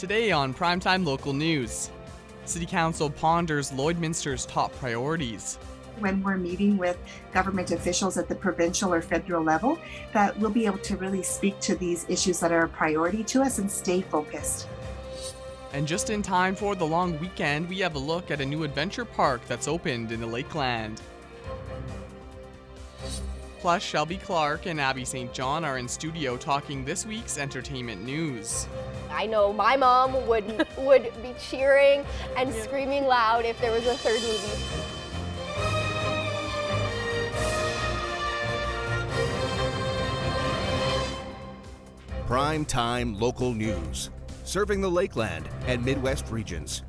Today on Primetime Local News, City Council ponders Lloydminster's top priorities. When we're meeting with government officials at the provincial or federal level, that we'll be able to really speak to these issues that are a priority to us and stay focused. And just in time for the long weekend, we have a look at a new adventure park that's opened in the Lakeland. Plus, Shelby Clark and Abby St. John are in studio talking this week's entertainment news. I know my mom would be cheering and screaming loud if there was a third movie. Primetime Local News, serving the Lakeland and Midwest regions.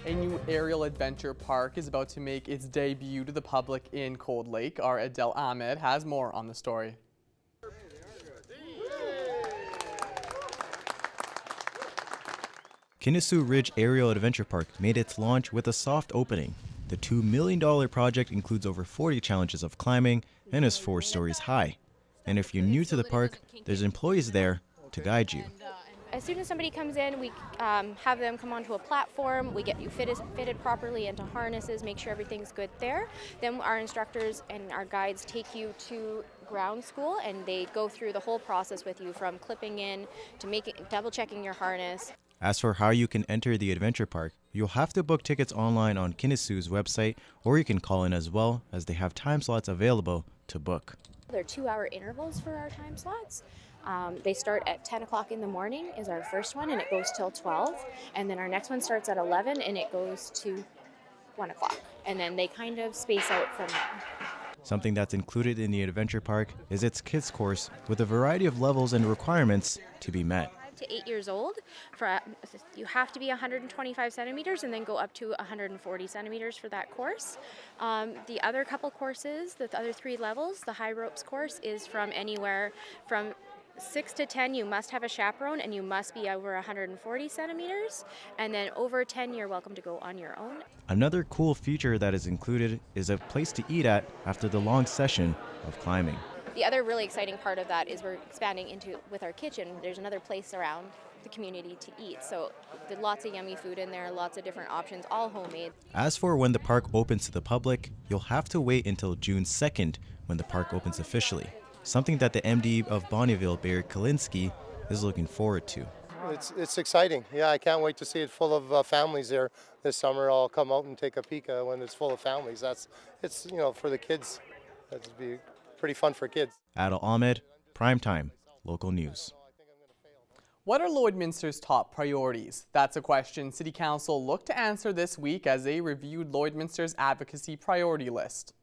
A new aerial adventure park is about to make its debut to the public in Cold Lake. Our Adele Ahmed has more on the story. Kinsu Ridge Aerial Adventure Park made its launch with a soft opening. The $2 million project includes over 40 challenges of climbing and is 4 stories high. And if you're new to the park, there's employees there to guide you. As soon as somebody comes in, we have them come onto a platform. We get you fitted properly into harnesses, make sure everything's good there. Then our instructors and our guides take you to ground school, and they go through the whole process with you, from clipping in to double checking your harness. As for how you can enter the adventure park, you'll have to book tickets online on Kinsu's website, or you can call in as well, as they have time slots available to book. There are 2-hour intervals for our time slots. They start at 10 o'clock in the morning is our first one, and it goes till 12. And then our next one starts at 11 and it goes to 1 o'clock. And then they kind of space out from there. Something that's included in the adventure park is its kids course with a variety of levels and requirements to be met. To 8 years old, you have to be 125 centimeters and then go up to 140 centimeters for that course. The other couple courses, the other 3 levels, the high ropes course is from anywhere from 6 to 10, you must have a chaperone and you must be over 140 centimeters. And then over 10, you're welcome to go on your own. Another cool feature that is included is a place to eat at after the long session of climbing. The other really exciting part of that is we're expanding with our kitchen. There's another place around the community to eat. So there's lots of yummy food in there, lots of different options, all homemade. As for when the park opens to the public, you'll have to wait until June 2nd when the park opens officially. Something that the MD of Bonnyville, Barry Kalinske, is looking forward to. It's exciting. Yeah, I can't wait to see it full of families there this summer. I'll come out and take a peek when it's full of families. It's for the kids. That'd be pretty fun for kids. Adele Ahmed, Primetime Local News. What are Lloydminster's top priorities? That's a question City Council looked to answer this week as they reviewed Lloydminster's advocacy priority list.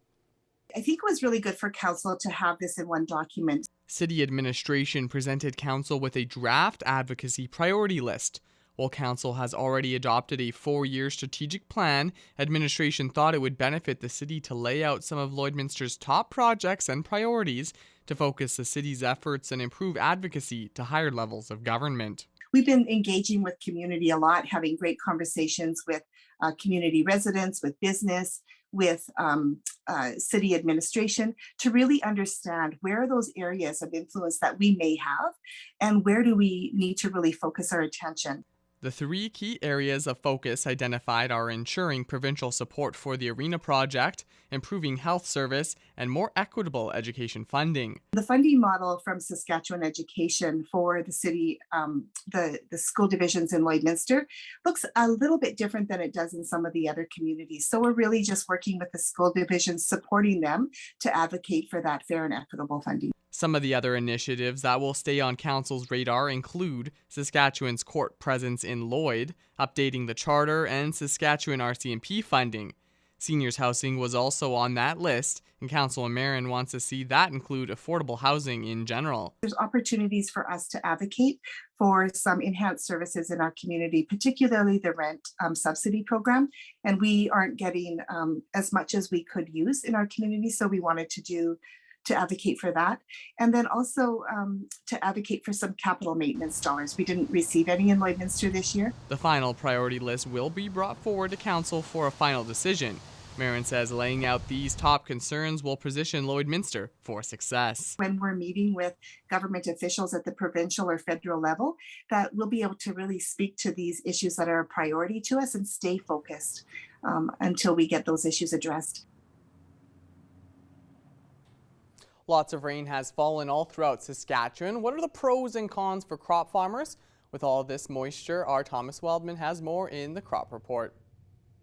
I think it was really good for council to have this in one document. City administration presented council with a draft advocacy priority list. While council has already adopted a 4-year strategic plan, administration thought it would benefit the city to lay out some of Lloydminster's top projects and priorities to focus the city's efforts and improve advocacy to higher levels of government. We've been engaging with community a lot, having great conversations with community residents, with business, with city administration, to really understand where are those areas of influence that we may have and where do we need to really focus our attention. The 3 key areas of focus identified are ensuring provincial support for the arena project, improving health service, and more equitable education funding. The funding model from Saskatchewan Education for the city, the school divisions in Lloydminster, looks a little bit different than it does in some of the other communities. So we're really just working with the school divisions, supporting them to advocate for that fair and equitable funding. Some of the other initiatives that will stay on Council's radar include Saskatchewan's court presence in Lloyd, updating the charter, and Saskatchewan RCMP funding. Seniors housing was also on that list, and Councilor Marin wants to see that include affordable housing in general. There's opportunities for us to advocate for some enhanced services in our community, particularly the rent subsidy program, and we aren't getting as much as we could use in our community, so we wanted to advocate for that. And then also to advocate for some capital maintenance dollars. We didn't receive any in Lloydminster this year. The final priority list will be brought forward to Council for a final decision. Marin says laying out these top concerns will position Lloydminster for success. When we're meeting with government officials at the provincial or federal level, that we'll be able to really speak to these issues that are a priority to us and stay focused until we get those issues addressed. Lots of rain has fallen all throughout Saskatchewan. What are the pros and cons for crop farmers? With all this moisture, our Thomas Wildman has more in the crop report.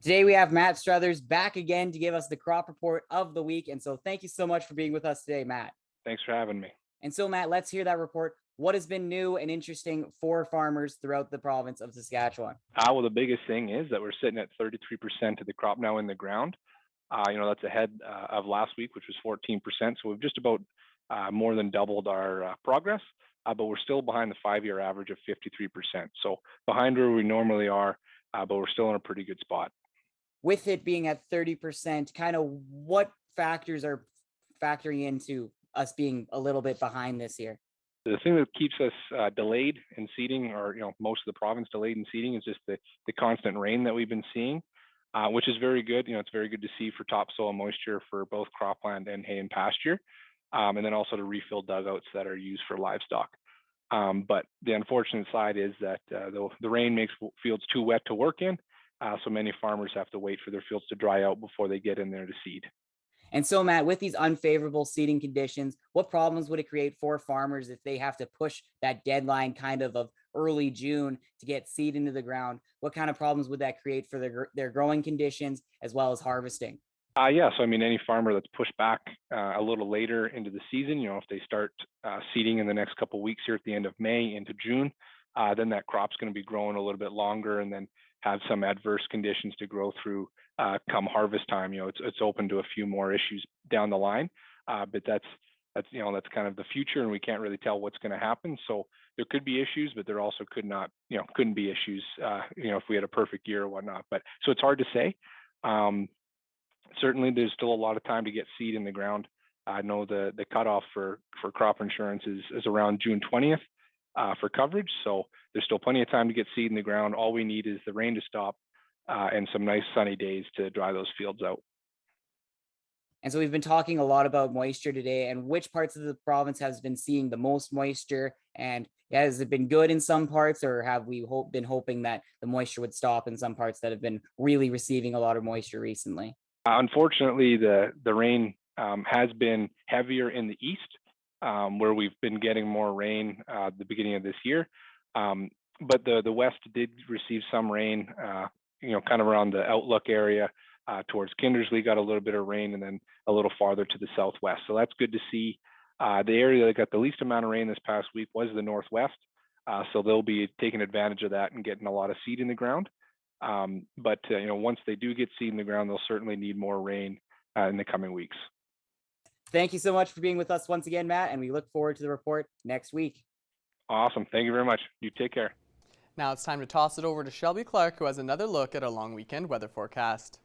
Today we have Matt Struthers back again to give us the crop report of the week. And so thank you so much for being with us today, Matt. Thanks for having me. And so, Matt, let's hear that report. What has been new and interesting for farmers throughout the province of Saskatchewan? Well, the biggest thing is that we're sitting at 33% of the crop now in the ground. That's ahead of last week, which was 14%. So we've just about more than doubled our progress, but we're still behind the 5-year average of 53%. So behind where we normally are, but we're still in a pretty good spot. With it being at 30%, kind of what factors are factoring into us being a little bit behind this year? The thing that keeps us delayed in seeding, or most of the province delayed in seeding, is just the constant rain that we've been seeing, which is very good. It's very good to see for topsoil moisture for both cropland and hay and pasture, and then also to refill dugouts that are used for livestock. But the unfortunate side is that the rain makes fields too wet to work in, so many farmers have to wait for their fields to dry out before they get in there to seed. And so, Matt, with these unfavorable seeding conditions, what problems would it create for farmers if they have to push that deadline kind of early June to get seed into the ground? What kind of problems would that create for their growing conditions as well as harvesting? So any farmer that's pushed back a little later into the season, if they start seeding in the next couple of weeks here at the end of May into June, then that crop's going to be growing a little bit longer and then have some adverse conditions to grow through come harvest time. It's open to a few more issues down the line, but that's kind of the future, and we can't really tell what's going to happen. So there could be issues, but there also couldn't be issues, if we had a perfect year or whatnot. But so it's hard to say. Certainly, there's still a lot of time to get seed in the ground. I know the cutoff for crop insurance is around June 20th for coverage. So there's still plenty of time to get seed in the ground. All we need is the rain to stop and some nice sunny days to dry those fields out. And so we've been talking a lot about moisture today, and which parts of the province has been seeing the most moisture, and has it been good in some parts, or have we been hoping that the moisture would stop in some parts that have been really receiving a lot of moisture recently? Unfortunately, the rain has been heavier in the east, where we've been getting more rain at the beginning of this year. But the west did receive some rain, kind of around the Outlook area, towards Kindersley got a little bit of rain, and then a little farther to the southwest. So that's good to see. The area that got the least amount of rain this past week was the northwest. So they'll be taking advantage of that and getting a lot of seed in the ground. But once they do get seed in the ground, they'll certainly need more rain in the coming weeks. Thank you so much for being with us once again, Matt, and we look forward to the report next week. Awesome. Thank you very much. You take care. Now it's time to toss it over to Shelby Clark, who has another look at a long weekend weather forecast.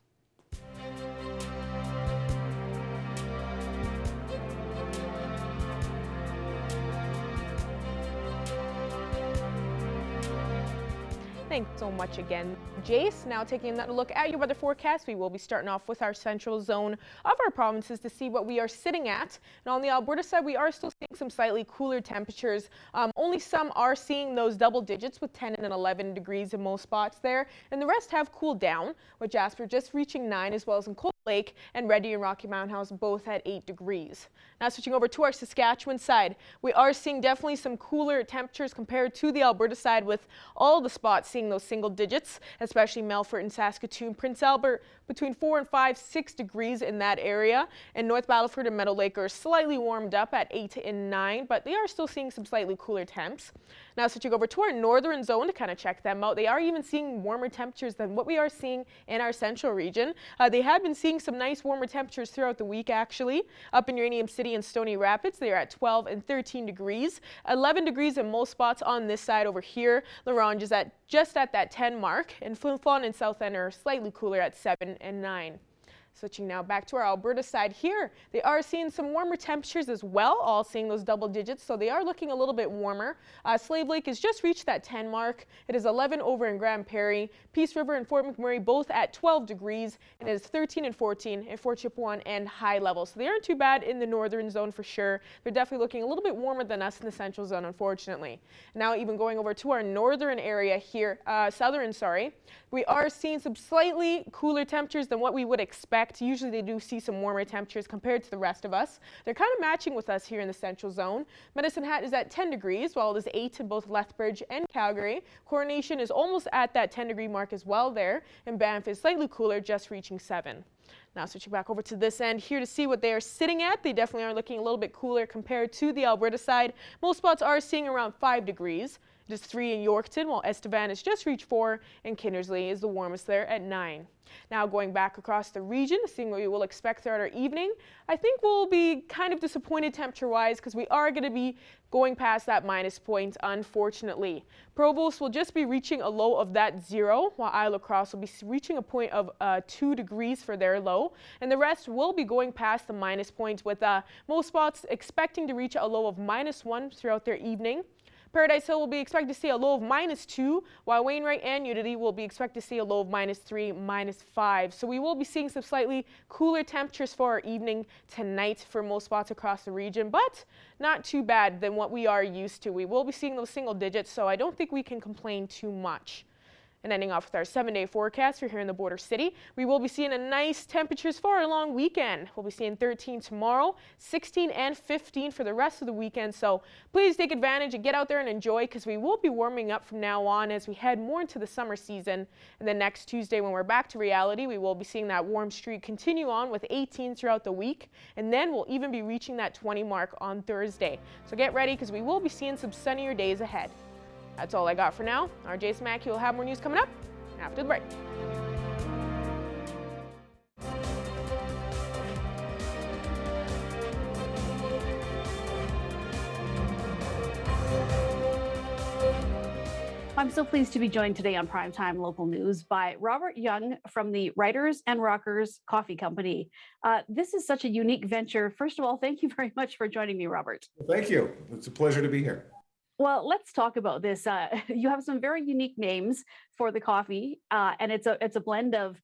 Thanks so much again, Jace. Now taking another look at your weather forecast, we will be starting off with our central zone of our provinces to see what we are sitting at. And on the Alberta side, we are still seeing some slightly cooler temperatures. Only some are seeing those double digits with 10 and 11 degrees in most spots there. And the rest have cooled down, with Jasper just reaching 9, as well as in Cold Lake and Reddy and Rocky Mountain House both at 8 degrees. Now switching over to our Saskatchewan side, we are seeing definitely some cooler temperatures compared to the Alberta side, with all the spots seeing those single digits, especially Melfort and Saskatoon. Prince Albert between 4 and 5, 6 degrees in that area, and North Battleford and Meadow Lake are slightly warmed up at 8 and 9, but they are still seeing some slightly cooler temps. Now switching over to our northern zone to kind of check them out, they are even seeing warmer temperatures than what we are seeing in our central region. They have been seeing some nice warmer temperatures throughout the week, actually. Up in Uranium City and Stony Rapids, they are at 12 and 13 degrees, 11 degrees in most spots on this side over here. La Ronge is just at that 10 mark, and Flin Flon and South End are slightly cooler at 7 and 9. Switching now back to our Alberta side here, they are seeing some warmer temperatures as well, all seeing those double digits, so they are looking a little bit warmer. Slave Lake has just reached that 10 mark. It is 11 over in Grand Prairie. Peace River and Fort McMurray both at 12 degrees, and it is 13 and 14 in Fort Chipewyan and High Level. So they aren't too bad in the northern zone for sure. They're definitely looking a little bit warmer than us in the central zone, unfortunately. Now even going over to our northern area here, we are seeing some slightly cooler temperatures than what we would expect. Usually they do see some warmer temperatures compared to the rest of us. They're kind of matching with us here in the central zone. Medicine Hat is at 10 degrees, while it is 8 in both Lethbridge and Calgary. Coronation is almost at that 10-degree mark as well there, and Banff is slightly cooler, just reaching 7. Now switching back over to this end here to see what they are sitting at. They definitely are looking a little bit cooler compared to the Alberta side. Most spots are seeing around 5 degrees. It is 3 in Yorkton, while Estevan has just reached 4, and Kindersley is the warmest there at 9. Now going back across the region, seeing what we will expect throughout our evening, I think we'll be kind of disappointed temperature-wise because we are going to be going past that minus point, unfortunately. Provost will just be reaching a low of that 0, while Isle of Cross will be reaching a point of 2 degrees for their low, and the rest will be going past the minus point, with most spots expecting to reach a low of -1 throughout their evening. Paradise Hill will be expected to see a low of -2, while Wainwright and Unity will be expected to see a low of -3, -5. So we will be seeing some slightly cooler temperatures for our evening tonight for most spots across the region, but not too bad than what we are used to. We will be seeing those single digits, so I don't think we can complain too much. And ending off with our 7-day forecast for here in the border city, we will be seeing a nice temperatures for our long weekend. We'll be seeing 13 tomorrow, 16 and 15 for the rest of the weekend. So please take advantage and get out there and enjoy, because we will be warming up from now on as we head more into the summer season. And then next Tuesday, when we're back to reality, we will be seeing that warm streak continue on with 18 throughout the week. And then we'll even be reaching that 20 mark on Thursday. So get ready, because we will be seeing some sunnier days ahead. That's all I got for now. Our Jason Mackey will have more news coming up after the break. I'm so pleased to be joined today on Primetime Local News by Robert Young from the Writers and Rockers Coffee Company. This is such a unique venture. First of all, thank you very much for joining me, Robert. Thank you. It's a pleasure to be here. Well, let's talk about this. You have some very unique names for the coffee, and it's a blend of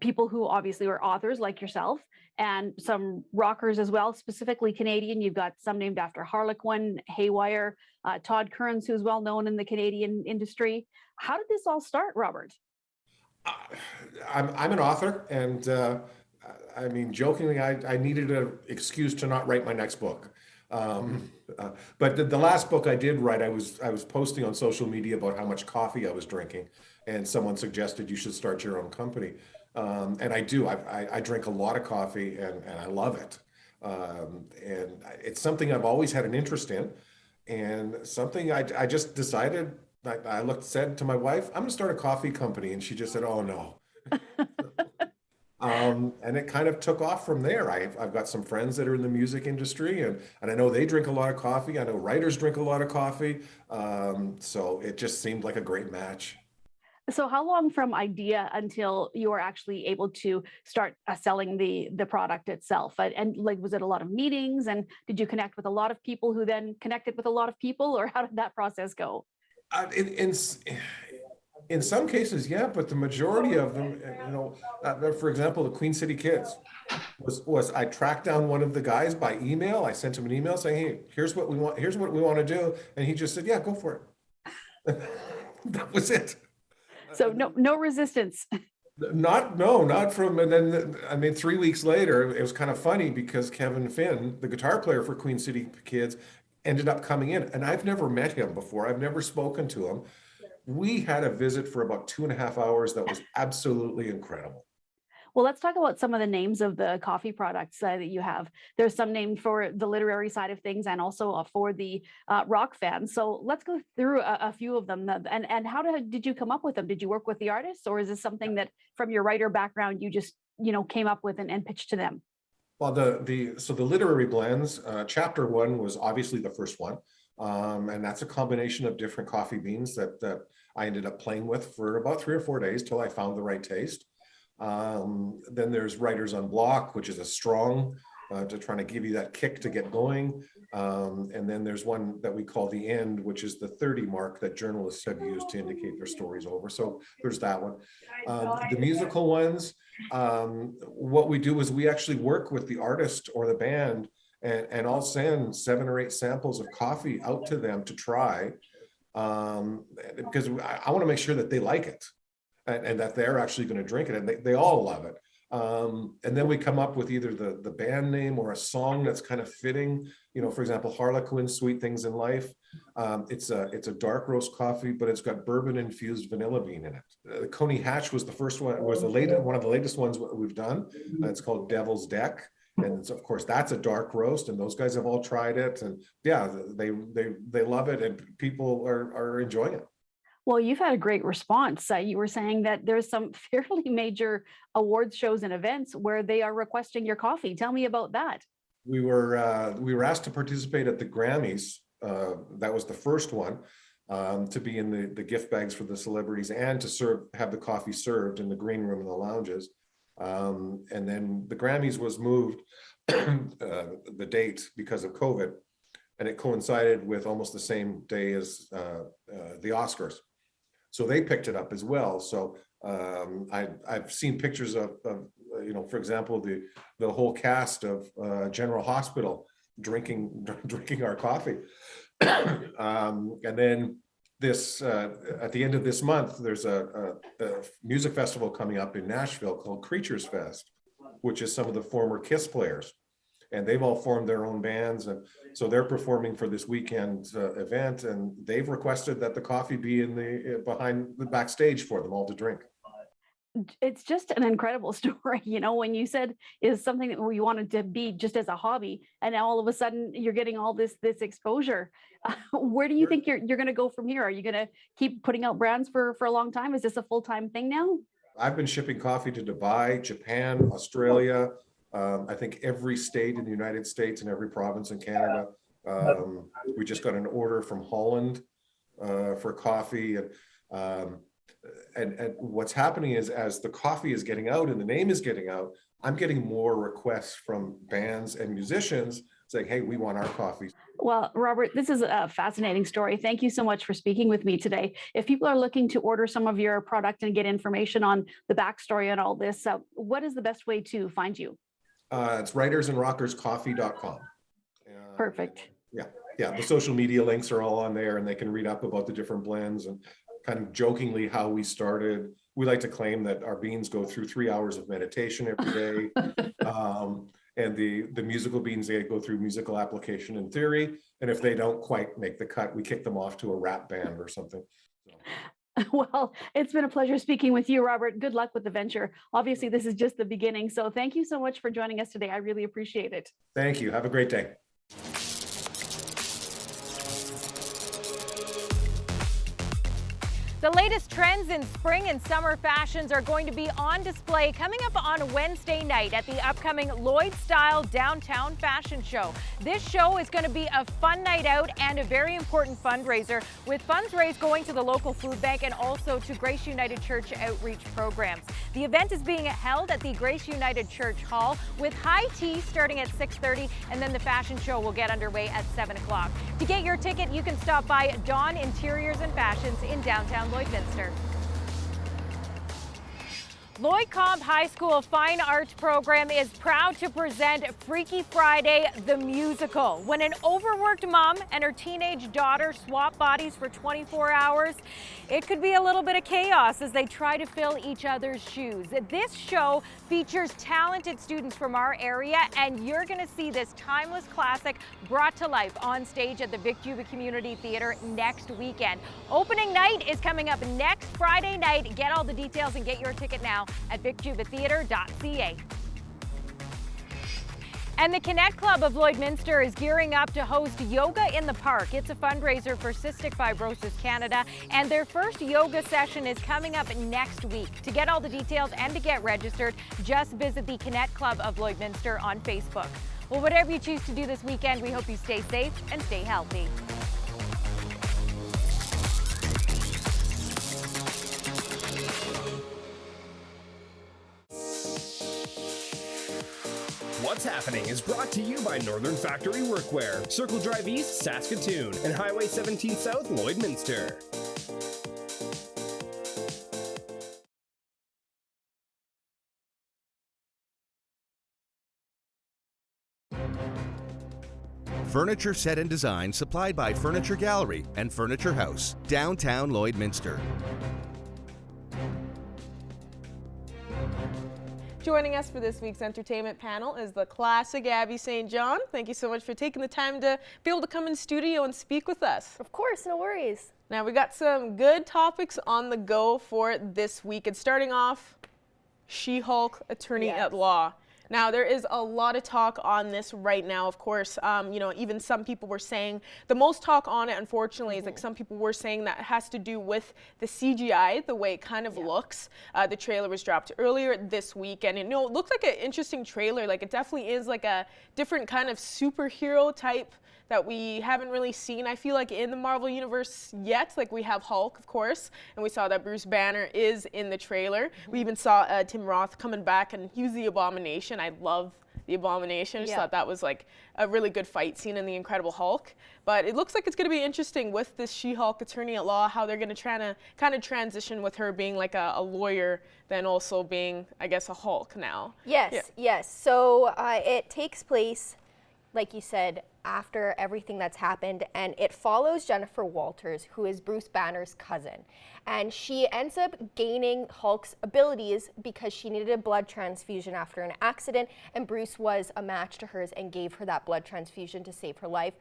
people who obviously are authors like yourself, and some rockers as well, specifically Canadian. You've got some named after Harlequin, Haywire, Todd Kearns, who's well known in the Canadian industry. How did this all start, Robert? I'm an author, and I mean, jokingly, I needed an excuse to not write my next book. But the last book I did write, I was posting on social media about how much coffee I was drinking, and someone suggested you should start your own company. And I do. I drink a lot of coffee, and I love it. And it's something I've always had an interest in, and something I just decided. I said to my wife, I'm going to start a coffee company, and she just said, "Oh no." And it kind of took off from there. I've got some friends that are in the music industry, and I know they drink a lot of coffee. I know writers drink a lot of coffee. So it just seemed like a great match. So how long from idea until you were actually able to start selling the product itself? And like, was it a lot of meetings, and did you connect with a lot of people who then connected with a lot of people, or how did that process go? In some cases, yeah, but the majority of them, for example, the Queen City Kids was I tracked down one of the guys by email. I sent him an email saying, "Hey, here's what we want to do," and he just said, "Yeah, go for it." That was it. So no resistance. Not from, and then I mean, 3 weeks later, it was kind of funny because Kevin Finn, the guitar player for Queen City Kids, ended up coming in, and I've never met him before. I've never spoken to him. We had a visit for about 2.5 hours that was absolutely incredible. Well, let's talk about some of the names of the coffee products that you have. There's some named for the literary side of things, and also for the rock fans. So let's go through a few of them. And how did you come up with them? Did you work with the artists, or is this something that from your writer background you just came up with and pitched to them? Well, the literary blends, chapter 1 was obviously the first one. And that's a combination of different coffee beans that I ended up playing with for about 3 or 4 days till I found the right taste. Then there's Writers on Block, which is a strong to trying to give you that kick to get going. And then there's one that we call The End, which is the 30 mark that journalists have used to indicate their story's over. So there's that one. The musical ones, what we do is we actually work with the artist or the band, and I'll send 7 or 8 samples of coffee out to them to try, because I want to make sure that they like it and that they're actually going to drink it, and they all love it. And then we come up with either the band name or a song that's kind of fitting. For example, Harlequin, Sweet Things in Life. It's a dark roast coffee, but it's got bourbon infused vanilla bean in it. Coney Hatch was the first one, was one of the latest ones we've done. It's called Devil's Deck. And of course, that's a dark roast, and those guys have all tried it. And yeah, they love it, and people are enjoying it. Well, you've had a great response. You were saying that there's some fairly major awards shows and events where they are requesting your coffee. Tell me about that. We were asked to participate at the Grammys. That was the first one, to be in the gift bags for the celebrities and to have the coffee served in the green room and the lounges. And then the Grammys was moved, the date, because of COVID, and it coincided with almost the same day as the Oscars. So they picked it up as well. So I've seen pictures of for example, the whole cast of General Hospital drinking our coffee. And then this at the end of this month, there's a music festival coming up in Nashville called Creatures Fest, which is some of the former Kiss players, and they've all formed their own bands, and so they're performing for this weekend event, and they've requested that the coffee be in behind the backstage for them all to drink. It's just an incredible story. When you said is something that we wanted to be just as a hobby, and now all of a sudden you're getting all this exposure. Where do you think you're going to go from here? Are you going to keep putting out brands for a long time? Is this a full-time thing now? I've been shipping coffee to Dubai, Japan, Australia, I think every state in the United States and every province in Canada. We just got an order from Holland for coffee, and what's happening is, as the coffee is getting out and the name is getting out, I'm getting more requests from bands and musicians saying, hey, we want our coffee. Well, Robert, this is a fascinating story. Thank you so much for speaking with me today. If people are looking to order some of your product and get information on the backstory and all this, what is the best way to find you? It's writersandrockerscoffee.com. Perfect. Yeah. The social media links are all on there, and they can read up about the different blends and kind of jokingly how we started. We like to claim that our beans go through 3 hours of meditation every day. And the musical beans, they go through musical application and theory. And if they don't quite make the cut, we kick them off to a rap band or something. Well, it's been a pleasure speaking with you, Robert. Good luck with the venture. Obviously, this is just the beginning. So thank you so much for joining us today. I really appreciate it. Thank you. Have a great day. The latest trends in spring and summer fashions are going to be on display coming up on Wednesday night at the upcoming Lloyd Style Downtown Fashion Show. This show is going to be a fun night out and a very important fundraiser, with funds raised going to the local food bank and also to Grace United Church outreach programs. The event is being held at the Grace United Church Hall with high tea starting at 6:30, and then the fashion show will get underway at 7 o'clock. To get your ticket, you can stop by Dawn Interiors and Fashions in downtown Lloydminster. Lloyd Comp High School Fine Arts Program is proud to present Freaky Friday, the musical. When an overworked mom and her teenage daughter swap bodies for 24 hours, it could be a little bit of chaos as they try to fill each other's shoes. This show features talented students from our area, and you're going to see this timeless classic brought to life on stage at the Vic Juba Community Theatre next weekend. Opening night is coming up next Friday night. Get all the details and get your ticket now at vicjubatheatre.ca. And the Connect Club of Lloydminster is gearing up to host Yoga in the Park. It's a fundraiser for Cystic Fibrosis Canada, and their first yoga session is coming up next week. To get all the details and to get registered, just visit the Connect Club of Lloydminster on Facebook. Well, whatever you choose to do this weekend, we hope you stay safe and stay healthy. What's Happening is brought to you by Northern Factory Workwear, Circle Drive East, Saskatoon, and Highway 17 South, Lloydminster. Furniture set and design supplied by Furniture Gallery and Furniture House, downtown Lloydminster. Joining us for this week's entertainment panel is the classic Abby St. John. Thank you so much for taking the time to be able to come in studio and speak with us. Of course, no worries. Now, we got some good topics on the go for this week. And starting off, She-Hulk Attorney at Law. Now, there is a lot of talk on this right now, of course. You know, even some people were saying, the most talk on it, unfortunately, is like some people were saying that it has to do with the CGI, the way it kind of looks. The trailer was dropped earlier this week, and it looks like an interesting trailer. Like, it definitely is like a different kind of superhero type that we haven't really seen, I feel like, in the Marvel Universe yet. Like, we have Hulk, of course, and we saw that Bruce Banner is in the trailer. We even saw Tim Roth coming back, and he was the Abomination. I love the Abomination. I just thought that was like a really good fight scene in The Incredible Hulk. But it looks like it's going to be interesting with this She-Hulk Attorney at Law, how they're going to try to kind of transition with her being like a lawyer, then also being, I guess, a Hulk now. Yes. So it takes place, like you said, after everything that's happened, and it follows Jennifer Walters, who is Bruce Banner's cousin. And she ends up gaining Hulk's abilities because she needed a blood transfusion after an accident, and Bruce was a match to hers and gave her that blood transfusion to save her life,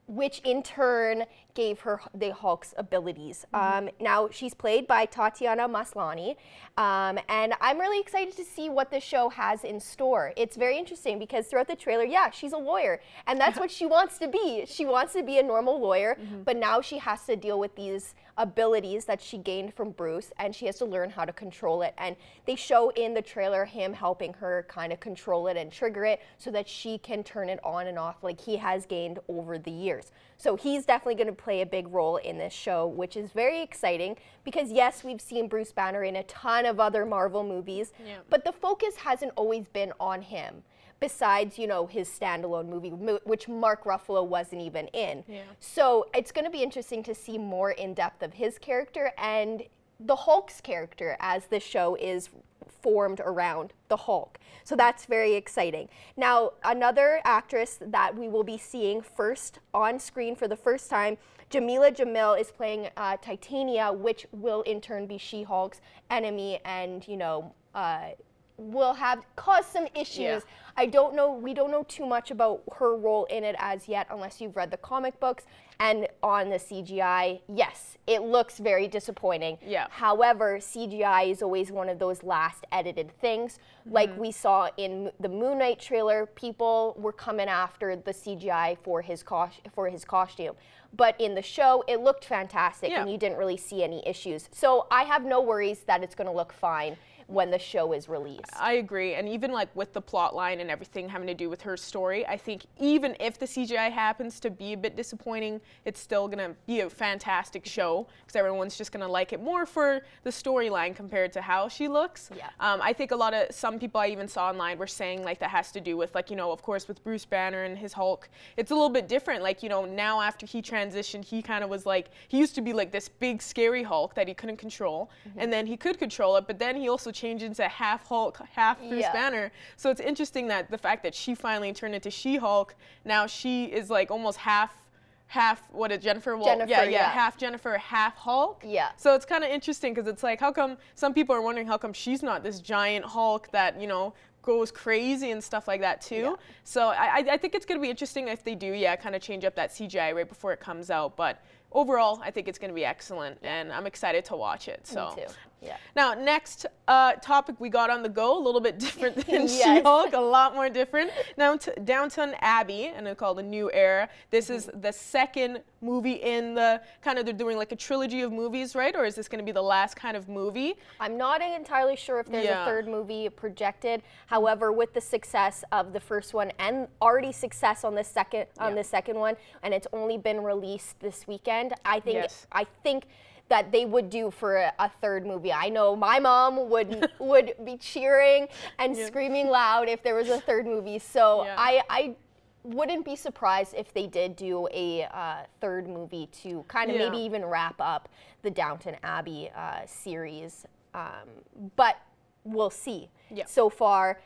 which in turn gave her the Hulk's abilities. Now, she's played by Tatiana Maslany, and I'm really excited to see what the show has in store. It's very interesting because throughout the trailer, she's a lawyer, and that's what she wants to be. She wants to be a normal lawyer, but now she has to deal with these abilities that she gained from Bruce, and she has to learn how to control it. And they show in the trailer him helping her kind of control it and trigger it so that she can turn it on and off like he has gained over the years. So he's definitely going to play a big role in this show, which is very exciting because, yes, we've seen Bruce Banner in a ton of other Marvel movies, but the focus hasn't always been on him. Besides, you know, his standalone movie, which Mark Ruffalo wasn't even in. So it's going to be interesting to see more in depth of his character and the Hulk's character as the show is formed around the Hulk. So that's very exciting. Now, another actress that we will be seeing first on screen for the first time, Jamila Jamil, is playing Titania, which will in turn be She-Hulk's enemy and, you know, will have caused some issues. I don't know, we don't know too much about her role in it as yet unless you've read the comic books. And on the CGI, yes, it looks very disappointing. However, CGI is always one of those last edited things. Like we saw in the Moon Knight trailer, people were coming after the CGI for his costume. But in the show, it looked fantastic and you didn't really see any issues. So I have no worries that it's gonna look fine when the show is released. I agree, and even like with the plot line and everything having to do with her story, I think even if the CGI happens to be a bit disappointing, it's still gonna be a fantastic show because everyone's just gonna like it more for the storyline compared to how she looks. I think some people I even saw online were saying like that has to do with like, you know, of course with Bruce Banner and his Hulk, it's a little bit different. Like, you know, now after he transitioned, he kind of was like, he used to be like this big scary Hulk that he couldn't control, and then he could control it, but then he also changed into half Hulk, half Bruce Banner. So it's interesting that the fact that she finally turned into She-Hulk, now she is like almost half what is Jennifer? Half Jennifer, half Hulk. So it's kind of interesting because it's like, how come some people are wondering how come she's not this giant Hulk that, you know, goes crazy and stuff like that too. So I think it's going to be interesting if they do, kind of change up that CGI right before it comes out. But overall, I think it's going to be excellent, and I'm excited to watch it. So. Me too. Now, next topic we got on the go, a little bit different than She-Hulk, a lot more different. Now, Downton Abbey, and it's called A New Era. This is the second movie in the they're doing like a trilogy of movies, right? Or is this going to be the last kind of movie? I'm not entirely sure if there's a third movie projected. However, with the success of the first one and already success on the second one, and it's only been released this weekend, I think that they would do for a third movie. I know my mom would be cheering and screaming loud if there was a third movie. So I wouldn't be surprised if they did do a third movie to kind of maybe even wrap up the Downton Abbey series. But we'll see. So far,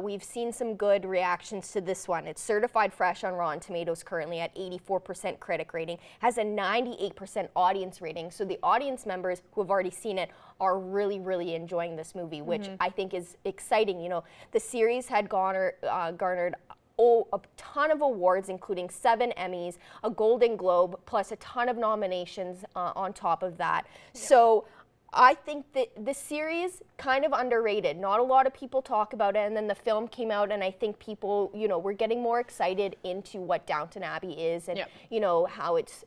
we've seen some good reactions to this one. It's certified fresh on Rotten Tomatoes currently at 84% critic rating, has a 98% audience rating. So the audience members who have already seen it are really, really enjoying this movie, which I think is exciting. You know, the series had garnered a ton of awards, including 7 Emmys, a Golden Globe, plus a ton of nominations on top of that. So I think that the series kind of underrated. Not a lot of people talk about it, and then the film came out, and I think people, you know, were getting more excited into what Downton Abbey is, and you know how it's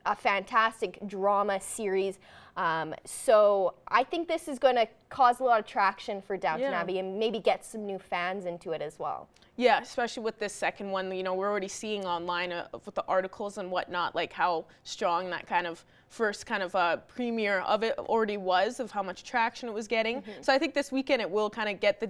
a fantastic drama series. So I think this is going to cause a lot of traction for Downton Abbey and maybe get some new fans into it as well. Yeah, especially with this second one, you know, we're already seeing online with the articles and whatnot, like how strong that kind of first kind of premiere of it already was, of how much traction it was getting. So I think this weekend it will kind of get the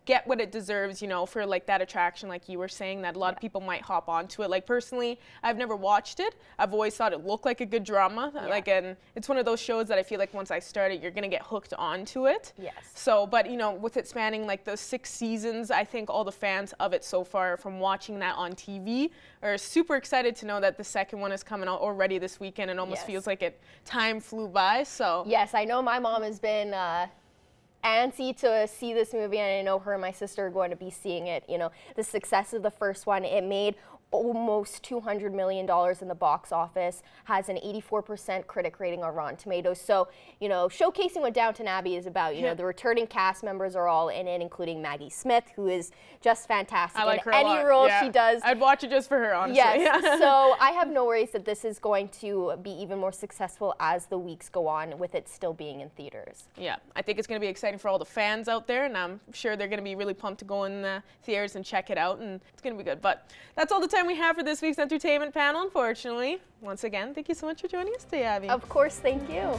get what it deserves, you know, for like that attraction, like you were saying, that a lot of people might hop onto it. Like personally, I've never watched it. I've always thought it looked like a good drama. Like, and it's one of those shows that I feel like once I start it, you're gonna get hooked onto it. So, but you know, with it spanning like those 6 seasons, I think all the fans of it so far from watching that on TV are super excited to know that the second one is coming out already this weekend, and almost feels like time flew by. So yes, I know my mom has been antsy to see this movie, and I know her and my sister are going to be seeing it. You know, the success of the first one, it made almost $200 million in the box office, has an 84% critic rating on Rotten Tomatoes. So, you know, showcasing what Downton Abbey is about. You know, the returning cast members are all in it, including Maggie Smith, who is just fantastic. I like her any a lot. role she does. I'd watch it just for her, honestly. Yes. So I have no worries that this is going to be even more successful as the weeks go on, with it still being in theaters. Yeah, I think it's going to be exciting for all the fans out there, and I'm sure they're going to be really pumped to go in the theaters and check it out, and it's going to be good. But that's all the time we have for this week's entertainment panel, unfortunately. Once again, thank you so much for joining us today, Abby. Of course, thank you.